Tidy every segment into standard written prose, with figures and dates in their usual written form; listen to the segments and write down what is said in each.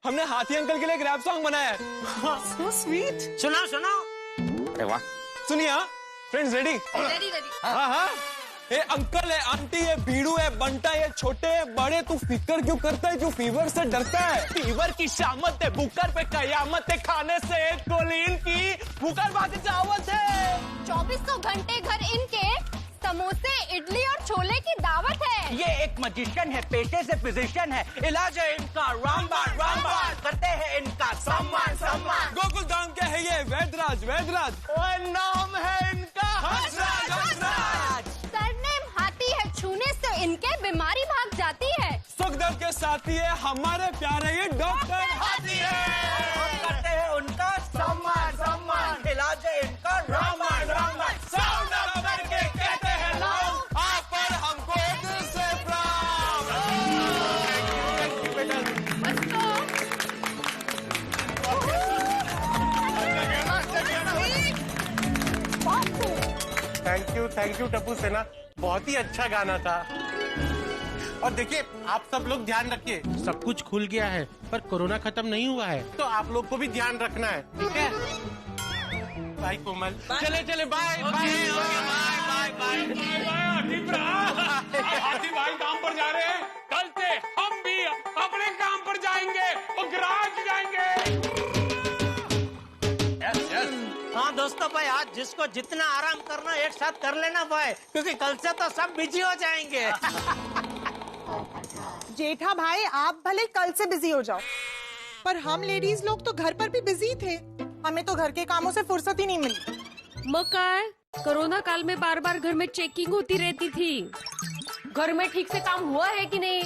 हमने हाथी अंकल के लिए एक रैप सॉन्ग बनाया है। So sweet. सुनाओ सुनाओ। अरे वाह, सुनिए। हाँ फ्रेंड्स, रेडी? Ready ready. हाँ हाँ। ये अंकल है, आंटी है, बीड़ू है, बंटा है, छोटे है, बड़े, तू फिक्र क्यों करता है? जो फीवर से डरता है। फीवर की शामत है, बुकर पे कयामत है, खाने से कोलीन की बुकर बात चावत है। 2400 घंटे घर इनके, समोसे, इडली और छोले की दावत है। ये एक मजिशियन है, पेशे से फिजिशियन है, इलाज है इनका रामबाण, करते हैं इनका सम्मान। गोकुल धाम के है ये वैदराज। और नाम है इनका हंसराज। सरनेम हाथी है, छूने से इनके बीमारी भाग जाती है। सुख दर्द के साथी है हमारे प्यारे ये डॉक्टर हाथी है। हम करते हैं उनका सम्मान, इलाज है इनका रामबाण। साउंड अप करके कहते हैं लोग, आप पर हमको दिल से प्रणाम। थैंक यू टप्पू सेना, बहुत ही अच्छा गाना था। और देखिए, आप सब लोग ध्यान रखिए, सब कुछ खुल गया है पर कोरोना खत्म नहीं हुआ है, तो आप लोग को भी ध्यान रखना है, ठीक है? बाय कोमल, चले बाय। हाथी भाई काम पर जा रहे हैं, कल से हम भी अपने काम पर जाएंगे और ग्राज जाएंगे। हाँ दोस्तों भाई, आज जिसको जितना आराम करना एक साथ कर लेना भाई, क्योंकि कल से तो सब बिजी हो जाएंगे। जेठा भाई, आप भले कल से बिजी हो जाओ, पर हम लेडीज लोग तो घर पर भी बिजी थे, हमें तो घर के कामों से फुर्सत ही नहीं मिली। मकर, कोरोना काल में बार बार घर में चेकिंग होती रहती थी। घर में ठीक से काम हुआ है कि नहीं,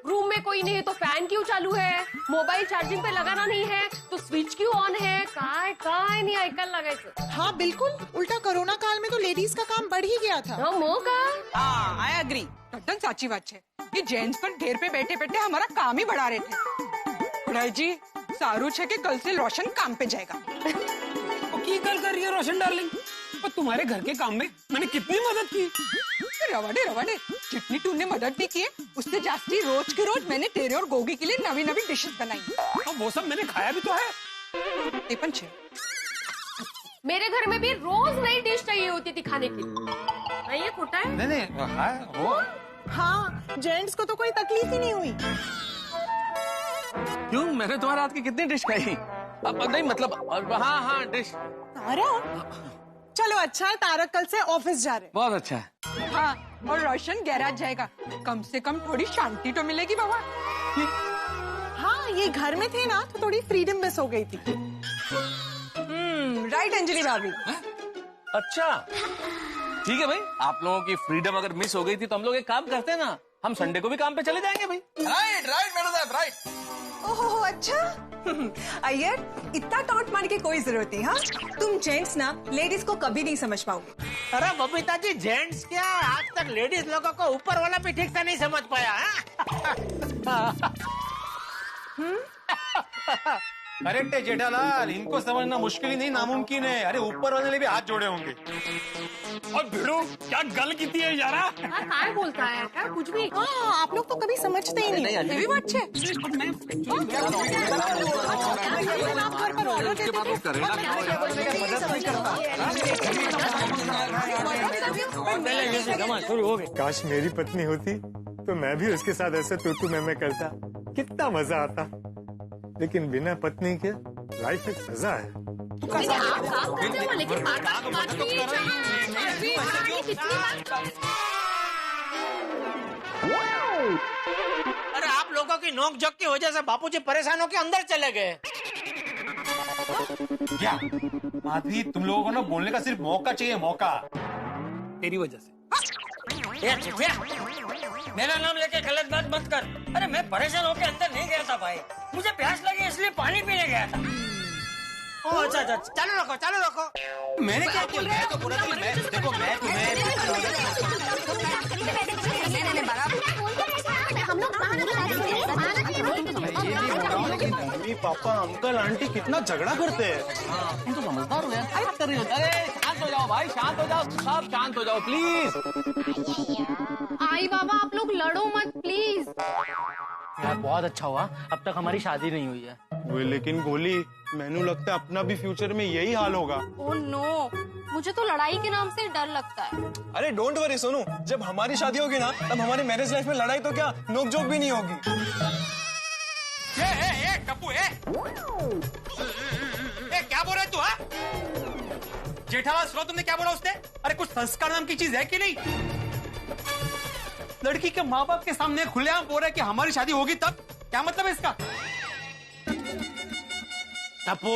रूम में कोई नहीं है तो फैन क्यों चालू है, मोबाइल चार्जिंग पे लगाना नहीं है तो स्विच क्यों ऑन है, काय नहीं आइकन लगाए। हाँ बिल्कुल, उल्टा कोरोना काल में तो लेडीज का काम बढ़ ही गया था। हाँ, आई एग्री, टट्टन साची बात है। ये जेंट्स पर घेर पे बैठे बैठे हमारा काम ही बढ़ा रहे थे। खुड़ाई जी, सारू छे के कल से रोशन काम पे जाएगा। की कल कर रही है रोशन डार्लिंग, और तुम्हारे घर के काम में मैंने कितनी मदद की। रवाडे, जितनी तूने मदद नहीं की उससे जास्ती रोज के रोज मैंने तेरे और गोगी के लिए नवी डिशेस बनाई। और वो सब मैंने खाया भी तो है। टिपन छे, मेरे घर में भी रोज नई डिश चाहिए होती थी खाने की। नहीं, ये खोटा है? नहीं, वो हाँ, जेंट्स को तो कोई तकलीफ ही नहीं हुई। क्यों, मैंने तुम्हारे हाथ की कितनी डिश खाई? अब नहीं मतलब, हाँ डिश। चलो अच्छा है, तारक कल से ऑफिस जा रहे। बहुत अच्छा है। हाँ, और रोशन गैराज जाएगा, कम से कम थोड़ी शांति तो मिलेगी बाबा। हाँ, ये घर में थे ना तो थोड़ी फ्रीडम मिस हो गई थी। राइट अंजलि भाभी। अच्छा ठीक है भाई, आप लोगों की फ्रीडम अगर मिस हो गई थी तो हम लोग एक काम करते हैं ना, हम संडे को भी काम पे चले जाएंगे भाई। राइट मैडम साहब, राइट। ओहो अच्छा। अय्यर, इतना टॉन्ट मारने की कोई जरूरत नहीं। हाँ, तुम जेंट्स ना लेडीज को कभी नहीं समझ पाओगे। अरे बबीता जी, जेंट्स क्या, आज तक लेडीज लोगों को ऊपर वाला भी ठीक से नहीं समझ पाया है। करेक्ट है जेठालाल, इनको समझना मुश्किल ही नहीं नामुमकिन है। अरे ऊपर वाले ने भी हाथ जोड़े होंगे। और भिड़ू क्या गल की है यारा। काय बोलता है क्या कुछ भी। हाँ, आप लोग तो कभी समझते ही नहीं। ये भी बात छे। आप घर पर ऑर्डर देते थे। काश मेरी पत्नी होती तो मैं भी उसके साथ ऐसे तू मैं करता, कितना मजा आता। लेकिन बिना पत्नी के लाइफ एक सजा है। लेकिन अरे आप लोगों की नोक झोंक की वजह से बापूजी परेशान होकर अंदर चले गए। क्या माधवी, तुम लोगों को ना बोलने का सिर्फ मौका चाहिए, मौका। तेरी वजह से। मेरा नाम लेके गलत बात मत कर। अरे मैं परेशान होकर अंदर नहीं गया था भाई, मुझे प्यास लगी इसलिए पानी पीने गया था। अच्छा, चालू रखो। मैंने क्या बोला? मैं तो बोला था, मैं देखो मैं मम्मी पापा अंकल आंटी कितना झगड़ा करते हैं। तुम तो समझदार हो यार, क्या बात कर रही हो? अरे शांत हो जाओ भाई, शांत हो जाओ, सब शांत हो जाओ प्लीज। आई बाबा, आप लोग लड़ो मत प्लीज। यार बहुत अच्छा हुआ, अब तक हमारी शादी नहीं हुई है। वो लेकिन गोली, मैनू लगता है अपना भी फ्यूचर में यही हाल होगा। ओह नो, मुझे तो लड़ाई के नाम से डर लगता है। अरे डोंट वरी सोनू, जब हमारी शादी होगी ना तब हमारी मैरिज लाइफ में लड़ाई तो क्या नोकझोंक भी नहीं होगी। टप्पू क्या बोल रहा है तू? हाँ जेठालाल, सुनो तुमने क्या बोला उसने? अरे कुछ संस्कार नाम की चीज है कि नहीं? लड़की के माँ बाप के सामने खुलेआम बोल रहा है कि हमारी शादी होगी तब, क्या मतलब है इसका? टप्पू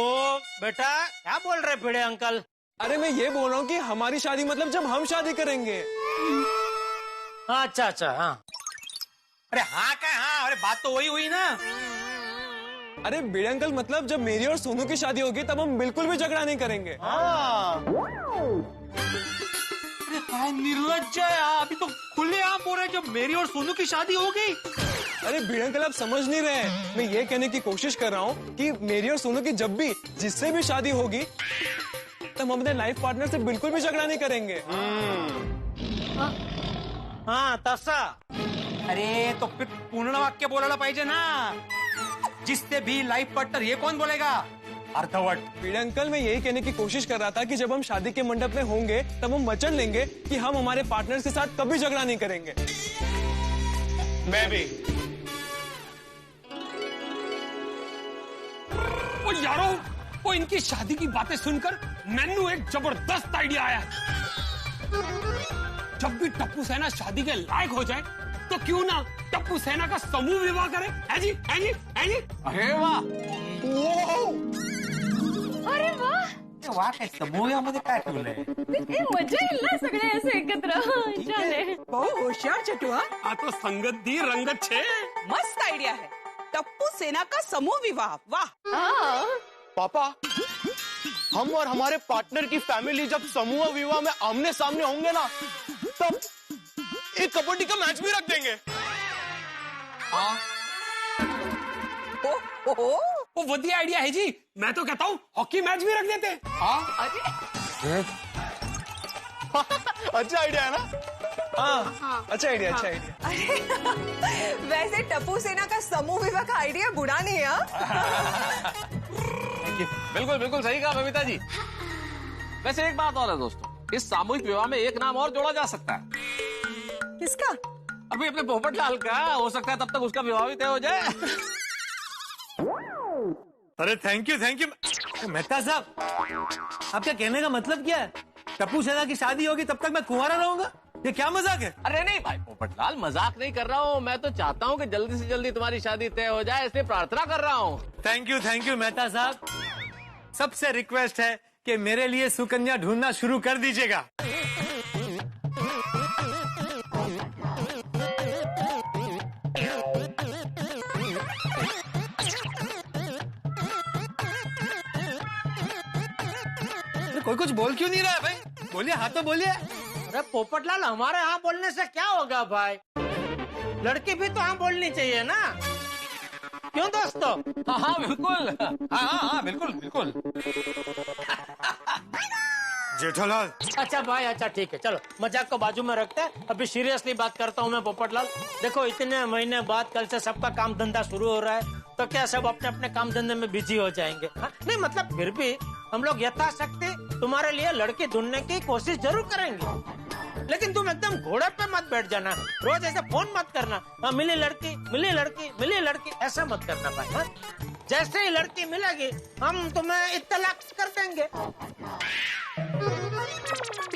बेटा क्या बोल रहे भिड़े अंकल? अरे मैं ये बोल रहा हूँ कि हमारी शादी मतलब जब हम शादी करेंगे। अच्छा अच्छा, हाँ। अरे हाँ क्या हाँ? अरे बात तो वही हुई ना। अरे भिड़े अंकल, मतलब जब मेरी और सोनू की शादी होगी तब हम बिल्कुल भी झगड़ा नहीं करेंगे। अरे काय निर्लज्ज है, अभी तो खुलेआम बोल रहे जब मेरी और सोनू की शादी हो गई। अरे भिड़े अंकल, आप समझ नहीं रहे हैं। मैं ये कहने की कोशिश कर रहा हूँ कि मेरी और सोनू की जब भी जिससे भी शादी होगी तब हम अपने लाइफ पार्टनर से बिल्कुल भी झगड़ा नहीं करेंगे। हाँ तसा। अरे तो फिर पूर्ण वाक्य बोलायला पाहिजे ना, जिससे भी लाइफ पार्टनर, ये कौन बोलेगा? अर्थवट। भिड़े अंकल, मैं यही कहने की कोशिश कर रहा था कि जब हम शादी के मंडप में होंगे तब हम वचन लेंगे कि हम हमारे पार्टनर के साथ कभी झगड़ा नहीं करेंगे। मैं भी। ओ यारो, वो इनकी शादी की बातें सुनकर मैनू एक जबरदस्त आइडिया आया। जब भी टप्पू सेना शादी के लायक हो जाए तो क्यों ना टप्पू सेना का समूह विवाह करे? है जी, है जी, है जी। अरे वाह, अरे वाह, वाह, काय समूह यामध्ये काय ठेवलंय? मजा येईल ना सगळे असे एकत्र. चालेल. बहुत होशियार चटू। हाँ आ तो संगत दी रंगत छे। मस्त आइडिया है, टप्पू सेना का समूह विवाह। वाह। हाँ पापा, हम और हमारे पार्टनर की फैमिली जब समूह विवाह में आमने सामने होंगे ना तब एक कबड्डी का मैच भी रख देंगे। वो वधिया आइडिया है जी। मैं तो कहता हूँ हॉकी मैच भी रख देते। अच्छा आइडिया है ना? हाँ, अच्छा आइडिया, अच्छा आइडिया। अरे वैसे टप्पू सेना का समूह विवाह का आइडिया बुरा नहीं है। बिल्कुल बिल्कुल सही कहा बबीता जी। वैसे एक बात और है दोस्तों, इस सामूहिक विवाह में एक नाम और जोड़ा जा सकता है। किसका? अभी अपने पोपटलाल का। हो सकता है तब तक उसका विवाह भी तय हो जाए। अरे थैंक यू मेहता साहब, आपका कहने का मतलब क्या है? टप्पू सेना की शादी होगी तब तक मैं कुंवारा रहूंगा? ये क्या मजाक है? अरे नहीं भाई पोपटलाल, मजाक नहीं कर रहा हूँ। मैं तो चाहता हूँ कि जल्दी से जल्दी तुम्हारी शादी तय हो जाए, इसलिए प्रार्थना कर रहा हूँ। थैंक यू मेहता साहब। सबसे रिक्वेस्ट है कि मेरे लिए सुकन्या ढूंढना शुरू कर दीजिएगा। कोई कुछ बोल क्यों नहीं रहा है भाई? बोलिए, हाँ तो बोलिए। अरे पोपटलाल, हमारे यहाँ बोलने से क्या होगा भाई? लड़की भी तो हाँ बोलनी चाहिए ना, क्यों दोस्तों? हाँ बिल्कुल, हाँ बिल्कुल बिल्कुल। जेठालाल। अच्छा भाई, अच्छा ठीक है, चलो मजाक को बाजू में रखते हैं। अभी सीरियसली बात करता हूँ मैं पोपटलाल। देखो इतने महीने बाद कल से सबका काम धंधा शुरू हो रहा है, तो क्या सब अपने अपने काम धंधे में बिजी हो जाएंगे? हाँ? नहीं मतलब फिर भी हम लोग यथाशक्ति तुम्हारे लिए लड़की ढूंढने की कोशिश जरूर करेंगे, लेकिन तुम एकदम घोड़े पे मत बैठ जाना। रोज ऐसे फोन मत करना, हाँ मिली लड़की मिली लड़की मिली लड़की, ऐसा मत करना भाई। हाँ? जैसे ही लड़की मिलेगी हम तुम्हें इत्तला कर देंगे।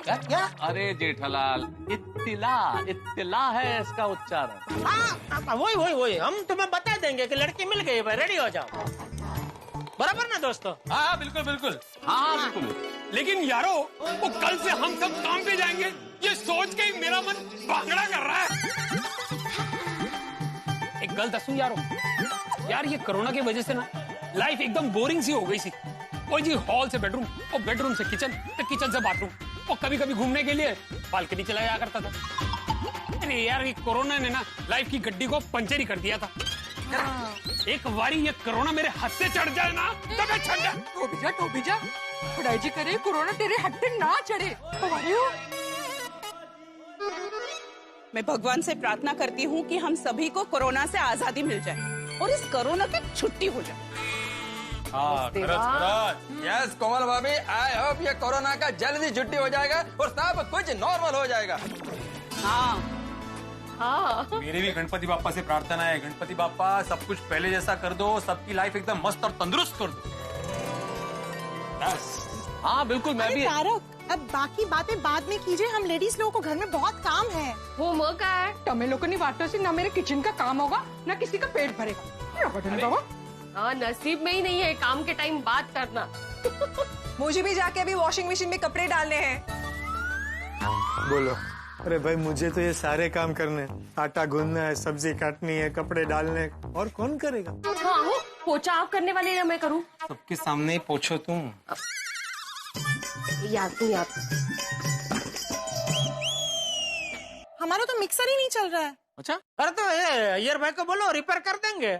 क्या? अरे जेठालाल, इत्तिला है इसका उच्चारण। हाँ वही हम तुम्हें बता देंगे कि लड़की मिल गई भाई, रेडी हो जाओ। बराबर ना दोस्तों? हाँ बिल्कुल बिल्कुल। हाँ बिल्कुल। लेकिन यारो, वो कल से हम सब काम पे जाएंगे, ये सोच के ही मेरा मन भांगड़ा कर रहा है। एक गल दसूं यारो, यार ये कोरोना की वजह से ना लाइफ एकदम बोरिंग सी हो गई सी। और जी हॉल से बेडरूम और बेडरूम से किचन, तो किचन से बाथरूम, और कभी कभी घूमने के लिए बालकनी चला जाया करता था। अरे यार ये कोरोना ने ना लाइफ की गड्डी को पंचर ही कर दिया था। एक बारी ये कोरोना मेरे हाथ से चढ़ जाए ना तो मैं छट जा। टोपी जा, खुदाई जी करे कोरोना तेरे हट पे ना चढ़े। मैं भगवान से प्रार्थना करती हूँ कि हम सभी को कोरोना से आजादी मिल जाए और इस कोरोना की छुट्टी हो जाए। यस कोमल भाभी, आई होप ये कोरोना का जल्दी छुट्टी हो जाएगा और सब कुछ नॉर्मल हो जाएगा। हाँ हाँ मेरी भी गणपति बाप्पा से प्रार्थना है, गणपति बाप्पा सब कुछ पहले जैसा कर दो, सबकी लाइफ एकदम मस्त और तंदुरुस्त कर दो। हाँ बिल्कुल, मैं भी। तारक, अब बाकी बातें बाद में कीजिए, हम लेडीज लोगों को घर में बहुत काम है। होमवर्क है। તમે લોકોની વાતો से ना मेरे किचन का काम होगा ना किसी का पेट भरेगा। हाँ नसीब में ही नहीं है काम के टाइम बात करना। मुझे भी जाके अभी वॉशिंग मशीन में कपड़े डालने हैं। बोलो। अरे भाई मुझे तो ये सारे काम करने, आटा गूंदना है, सब्जी काटनी है, कपड़े डालने, और कौन करेगा? हाँ हो, पोछा आप करने वाले या मैं करूँ? सबके सामने ही पोछो तुम। याद नहीं आप। हमारा तो मिक्सर ही नहीं चल रहा है। अच्छा, अरे तो अय्यर भाई को बोलो रिपेयर कर देंगे।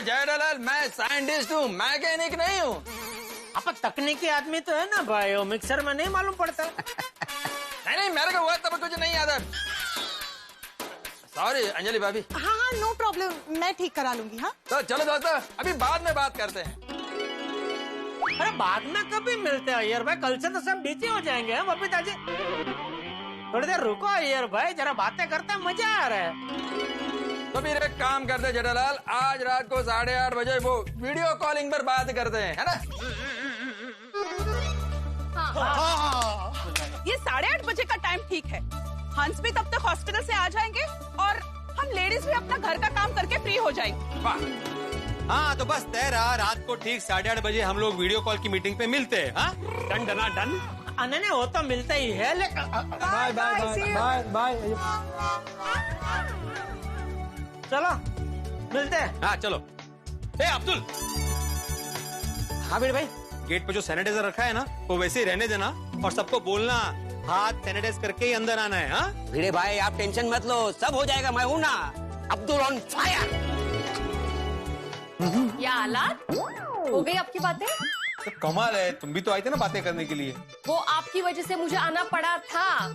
जयलाल, मैं साइंटिस्ट हूँ, मैकेनिक नहीं हूँ। आप तकनीकी आदमी तो है ना भाई, वो मिक्सर में नहीं मालूम पड़ता। नहीं मेरे को हुआ तब कुछ नहीं आता। सॉरी अंजलि भाभी। हाँ हाँ नो प्रॉब्लम, मैं ठीक करा लूंगी। हाँ तो चलो दोस्तों, अभी बाद में बात करते हैं। अरे बाद में कभी मिलते हैं अय्यर भाई, कल से तो सब बिजी हो जाएंगे। हम बबीता जी थोड़ी देर रुको अय्यर भाई, जरा बातें करते हैं, मजा आ रहा है। तो फिर एक काम करते हैं जेठालाल, आज रात को 8:30 बजे वो वीडियो कॉलिंग पर बात करते हैं, है ना? ये 8:30 बजे का टाइम ठीक है। हंस भी तब तक हॉस्पिटल से आ जाएंगे और हम लेडीज भी अपना घर का काम करके फ्री हो जाएंगे। हाँ तो बस तय रहा, रात को ठीक 8:30 बजे हम लोग वीडियो कॉल की मीटिंग पे मिलते हैं। हाँ डन डना डन। नहीं वो तो मिलता ही है, लेकिन बाय बाय बाय बाय। चलो मिलते हैं। हाँ चलो। ए अब्दुल। हाँ वीर भाई, गेट पे जो सैनिटाइजर रखा है ना, वो वैसे ही रहने देना और सबको बोलना हाथ सैनिटाइज करके ही अंदर आना है। हाँ भिड़े भाई आप टेंशन मत लो, सब हो जाएगा, मैं हूँ ना। Abdul on fire. या आलात हो गई आपकी बातें? तो कमाल है, तुम भी तो आई थे ना बातें करने के लिए। वो आपकी वजह से मुझे आना पड़ा था,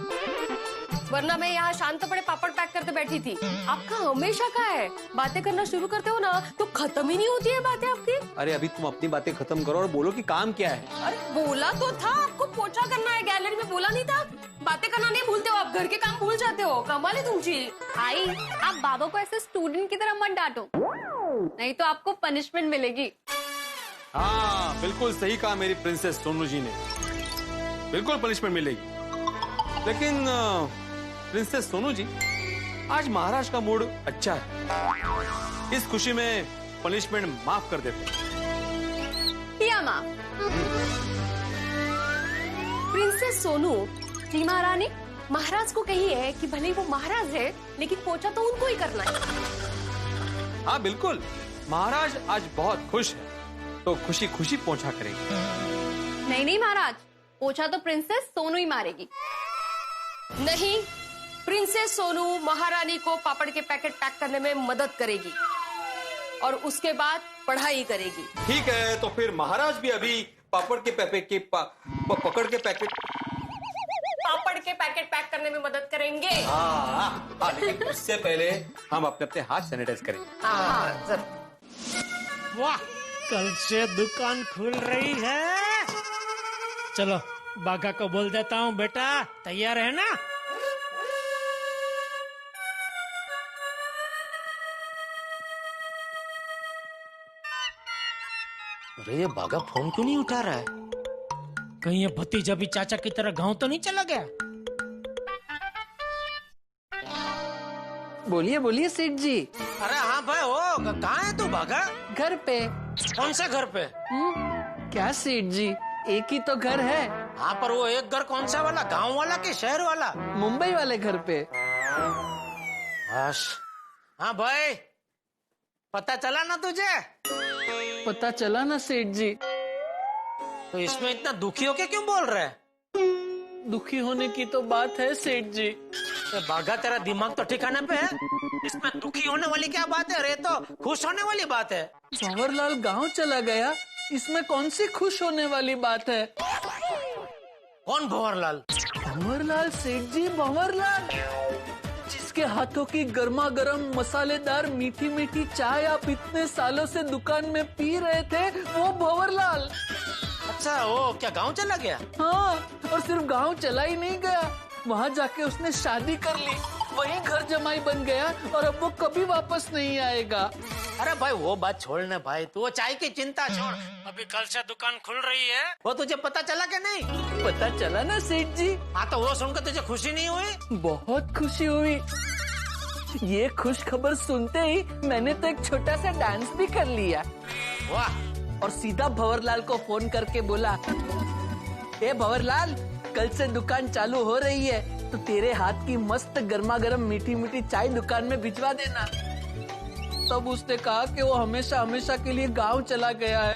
वरना मैं यहाँ शांत पड़े पापड़ पैक करते बैठी थी। आपका हमेशा का है, बातें करना शुरू करते हो ना तो खत्म ही नहीं होती है बातें आपकी। अरे अभी तुम अपनी बातें खत्म करो और बोलो कि काम क्या है। अरे बोला तो था आपको पोछा करना है, गैलरी में बोला नहीं था? बातें करना नहीं भूलते हो आप, घर के काम भूल जाते हो, कमाल है तुमची। आई आप बाबा को ऐसे स्टूडेंट की तरह मत डांटो, नहीं तो आपको पनिशमेंट मिलेगी। हाँ बिल्कुल सही कहा मेरी प्रिंसेस सोनू जी ने, बिल्कुल पनिशमेंट मिलेगी। लेकिन प्रिंसेस सोनू जी, आज महाराज का मूड अच्छा है, इस खुशी में पनिशमेंट माफ कर देते हैं। पिया माँ। प्रिंसेस सोनू जी महारानी, महाराज को कहिए कि भले वो महाराज है लेकिन पोछा तो उनको ही करना है। हाँ बिल्कुल, महाराज आज बहुत खुश है तो खुशी खुशी पोछा करेंगे। नहीं नहीं महाराज, पोछा तो प्रिंसेस सोनू ही मारेगी। नहीं, प्रिंसेस सोनू महारानी को पापड़ के पैकेट पैक करने में मदद करेगी और उसके बाद पढ़ाई करेगी। ठीक है, तो फिर महाराज भी अभी पापड़ के पकड़ के पैकेट पापड़ के पैकेट पैक करने में मदद करेंगे। हाँ, लेकिन उससे पहले हम अपने अपने हाथ सैनिटाइज करेंगे। हाँ जरूर। वाह, कल से दुकान खुल रही है। चलो बाघा को बोल देता हूँ, बेटा तैयार है ना? अरे ये बाघा फोन क्यों नहीं उठा रहा है? कहीं ये भतीजा भी चाचा की तरह गांव तो नहीं चला गया? बोलिए बोलिए सेठ जी। अरे हाँ भाई, ओ कहाँ है तू बाघा? घर पे। कौन से घर पे? क्या सेठ जी, एक ही तो घर है। हाँ पर वो एक घर कौन सा वाला, गांव वाला कि शहर वाला? मुंबई वाले घर पे। हाँ भाई, पता चला ना तुझे? पता चला ना सेठ जी। तो इसमें इतना दुखी होके क्यों बोल रहा है? दुखी होने की तो बात है सेठ जी। बाघा तेरा दिमाग तो ठिकाने पे है, इसमें दुखी होने वाली क्या बात है? रे तो खुश होने वाली बात है। जवाहरलाल गांव चला गया, इसमें कौन सी खुश होने वाली बात है? कौन भंवरलाल? भंवरलाल सेठ जी, भंवरलाल, जिसके हाथों की गर्मा गर्म मसालेदार मीठी मीठी चाय आप इतने सालों से दुकान में पी रहे थे, वो भंवरलाल। अच्छा, वो क्या गांव चला गया? हाँ, और सिर्फ गांव चला ही नहीं गया, वहाँ जाके उसने शादी कर ली, वहीं घर जमाई बन गया और अब वो कभी वापस नहीं आएगा। अरे भाई वो बात छोड़ने भाई, तू वो चाय की चिंता छोड़, अभी कल से दुकान खुल रही है, वो तुझे पता चला क्या नहीं? पता चला ना सेठ जी। हाँ, तो वो सुनकर तुझे खुशी नहीं हुई? बहुत खुशी हुई। ये खुश खबर सुनते ही मैंने तो एक छोटा सा डांस भी कर लिया। वाह। और सीधा भंवरलाल को फोन करके बोला, ए भंवरलाल, कल से दुकान चालू हो रही है तो तेरे हाथ की मस्त गर्मा गर्म मीठी मीठी चाय दुकान में भिजवा देना। तब उसने कहा कि वो हमेशा हमेशा के लिए गांव चला गया है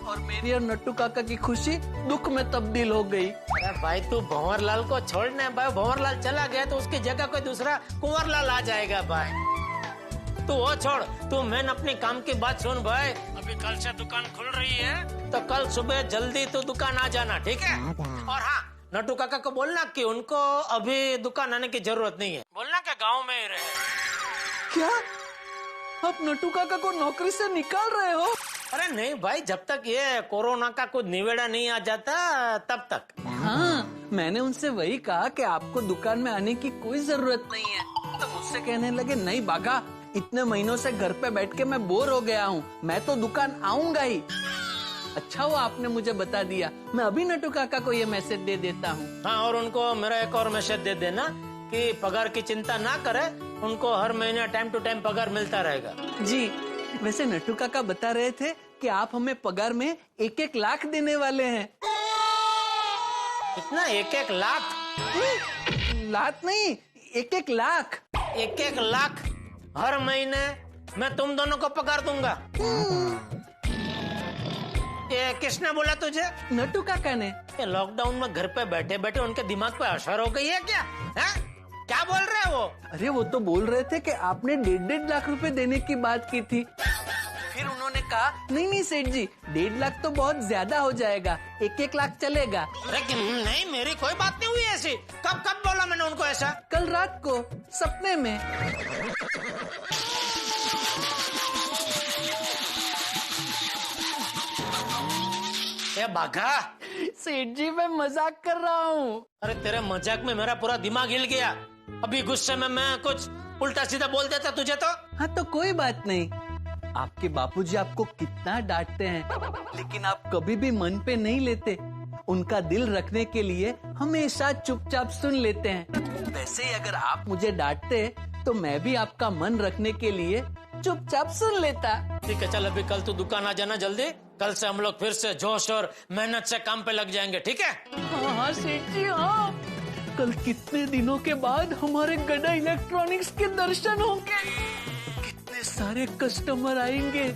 और मेरी और नट्टू काका की खुशी दुख में तब्दील हो गई। अरे भाई तू भंवरलाल को छोड़ने भाई, भंवरलाल चला गया तो उसकी जगह कोई दूसरा कुंवरलाल आ जाएगा भाई। तू वो छोड़, तू मैंने अपनी काम की बात सुन भाई, अभी कल से दुकान खुल रही है तो कल सुबह जल्दी तू दुकान आ जाना, ठीक है? और हाँ, नट्टू काका को बोलना कि उनको अभी दुकान आने की जरूरत नहीं है, बोलना कि गांव में ही रहे। क्या आप नट्टू काका को नौकरी से निकाल रहे हो? अरे नहीं भाई, जब तक ये कोरोना का कुछ निवेड़ा नहीं आ जाता तब तक। हाँ, मैंने उनसे वही कहा कि आपको दुकान में आने की कोई जरूरत नहीं है, तो मुझसे कहने लगे, नहीं बागा, इतने महीनों से घर पे बैठ के मैं बोर हो गया हूँ, मैं तो दुकान आऊंगा ही। अच्छा हुआ आपने मुझे बता दिया, मैं अभी नट्टू काका को ये मैसेज दे देता हूँ। हाँ, और उनको मेरा एक और मैसेज दे देना कि पगार की चिंता ना करे, उनको हर महीने टाइम टू टाइम पगार मिलता रहेगा। जी, वैसे नट्टू काका बता रहे थे कि आप हमें पगार में 1-1 लाख देने वाले हैं। कितना? 1-1 लाख? लाख नहीं, 1-1 लाख। 1-1 लाख हर महीने मैं तुम दोनों को पगार दूंगा। ये किसने बोला तुझे? नट्टू काका ने। ये लॉकडाउन में घर पे बैठे बैठे उनके दिमाग पे असर हो गई है क्या? है? क्या बोल रहे हैं वो? अरे वो तो बोल रहे थे कि आपने 1.5 लाख रुपए देने की बात की थी, फिर उन्होंने कहा नहीं सेठ जी, 1.5 लाख तो बहुत ज्यादा हो जाएगा, 1-1 लाख चलेगा। नहीं, मेरी कोई बात नहीं हुई ऐसी। कब बोला मैंने उनको ऐसा? कल रात को सपने में। ए बाघा, सेठ जी मैं मजाक कर रहा हूँ। अरे तेरे मजाक में मेरा पूरा दिमाग हिल गया, अभी गुस्से में मैं कुछ उल्टा सीधा बोल देता तुझे तो। हाँ तो कोई बात नहीं, आपके बापूजी आपको कितना डांटते हैं लेकिन आप कभी भी मन पे नहीं लेते, उनका दिल रखने के लिए हमेशा चुपचाप सुन लेते हैं। वैसे ही अगर आप मुझे डांटते तो मैं भी आपका मन रखने के लिए चुपचाप सुन लेता। ठीक है, चल अभी कल तू दुकान आ जाना जल्दी, कल से हम लोग फिर से जोश और मेहनत से काम पे लग जाएंगे, ठीक है? हाँ सेठ जी, हाँ। कल कितने दिनों के बाद हमारे गड्ढा इलेक्ट्रॉनिक्स के दर्शन होंगे, कितने सारे कस्टमर आएंगे,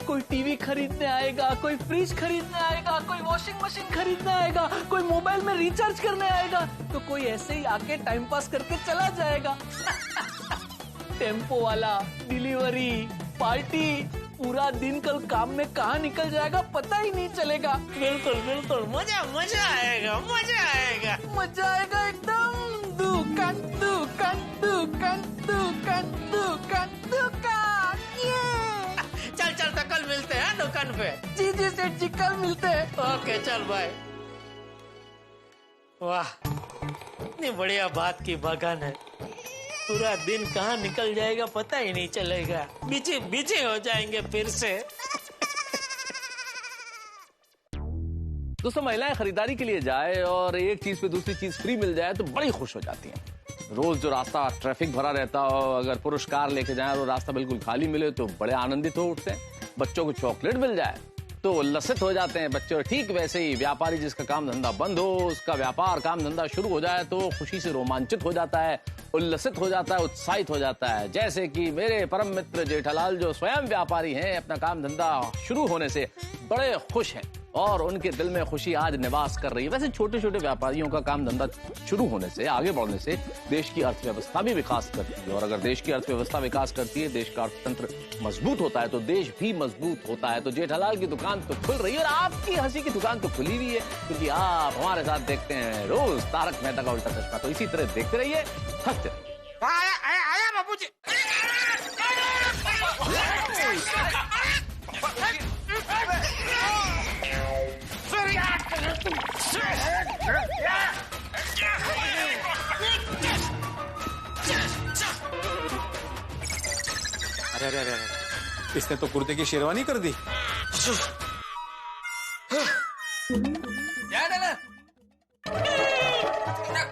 कोई टीवी खरीदने आएगा, कोई फ्रिज खरीदने आएगा, कोई वॉशिंग मशीन खरीदने आएगा, कोई मोबाइल में रिचार्ज करने आएगा, तो कोई ऐसे ही आके टाइम पास करके चला जाएगा। टेम्पो वाला, डिलीवरी, पार्टी, पूरा दिन कल काम में कहाँ निकल जाएगा पता ही नहीं चलेगा। बिल्कुल बिल्कुल, मजा आएगा, मजा आएगा, मजा आएगा एकदम। दुकान दुकान दुकान दुकान दुकान दुकान, ये चल तो कल मिलते हैं दुकान पे। जी सेठ जी, कल मिलते हैं। ओके चल बाय। वाह, इतनी बढ़िया बात की बगान है, पूरा दिन कहाँ निकल जाएगा पता ही नहीं चलेगा, बिजी हो जाएंगे फिर से। दोस्तों, महिलाएं खरीदारी के लिए जाए और एक चीज पे दूसरी चीज फ्री मिल जाए तो बड़ी खुश हो जाती हैं। रोज जो रास्ता ट्रैफिक भरा रहता हो, अगर पुरुष कार लेके जाए और रास्ता बिल्कुल खाली मिले तो बड़े आनंदित हो उठते हैं। बच्चों को चॉकलेट मिल जाए तो उल्लसित हो जाते हैं बच्चे। और ठीक वैसे ही व्यापारी जिसका काम धंधा बंद हो, उसका व्यापार काम धंधा शुरू हो जाए तो खुशी से रोमांचित हो जाता है, उल्लसित हो जाता है, उत्साहित हो जाता है। जैसे कि मेरे परम मित्र जेठालाल जो स्वयं व्यापारी हैं, अपना काम धंधा शुरू होने से बड़े खुश हैं। और उनके दिल में खुशी आज निवास कर रही है। वैसे छोटे छोटे व्यापारियों का काम धंधा शुरू होने से, आगे बढ़ने से देश की अर्थव्यवस्था भी विकास करती है, और अगर देश की अर्थव्यवस्था विकास करती है, देश का अर्थतंत्र मजबूत होता है, तो देश भी मजबूत होता है। तो जेठालाल की दुकान तो खुल रही है और आपकी हंसी की दुकान तो खुली हुई है, क्योंकि आप हमारे साथ देखते हैं रोज तारक मेहता का उल्टा चश्मा। तो इसी तरह देखते रहिए, हंसते रहिए। आया बाबूजी। अरे अरे अरे, इसने तो कुर्ते की शेरवानी कर दी।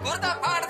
कुर्ता फाड़